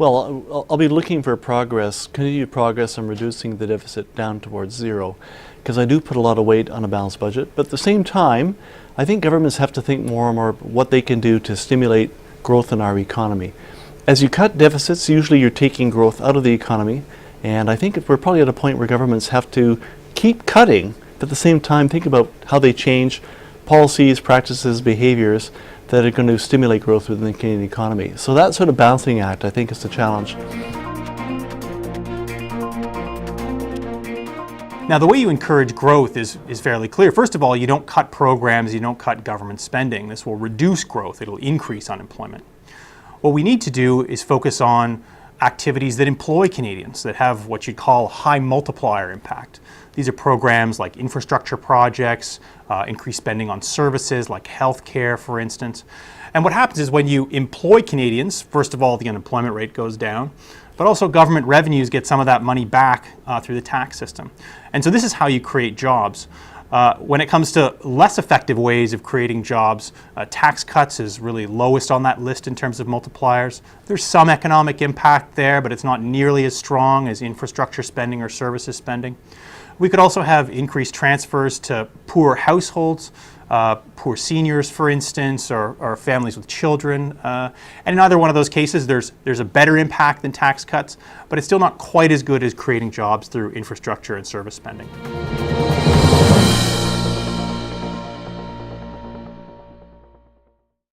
Well, I'll be looking for continued progress on reducing the deficit down towards zero, because I do put a lot of weight on a balanced budget. But at the same time, I think governments have to think more and more what they can do to stimulate growth in our economy. As you cut deficits, usually you're taking growth out of the economy, and I think we're probably at a point where governments have to keep cutting, but at the same time think about how they change policies, practices, behaviors that are going to stimulate growth within the Canadian economy. So that sort of balancing act, I think, is the challenge. Now, the way you encourage growth is fairly clear. First of all, you don't cut programs, you don't cut government spending. This will reduce growth, it'll increase unemployment. What we need to do is focus on activities that employ Canadians, that have what you'd call high multiplier impact. These are programs like infrastructure projects, increased spending on services like healthcare, for instance. And what happens is when you employ Canadians, first of all, the unemployment rate goes down, but also government revenues get some of that money back through the tax system. And so this is how you create jobs. When it comes to less effective ways of creating jobs, tax cuts is really lowest on that list in terms of multipliers. There's some economic impact there, but it's not nearly as strong as infrastructure spending or services spending. We could also have increased transfers to poor households, poor seniors, for instance, or families with children. And in either one of those cases, there's a better impact than tax cuts, but it's still not quite as good as creating jobs through infrastructure and service spending.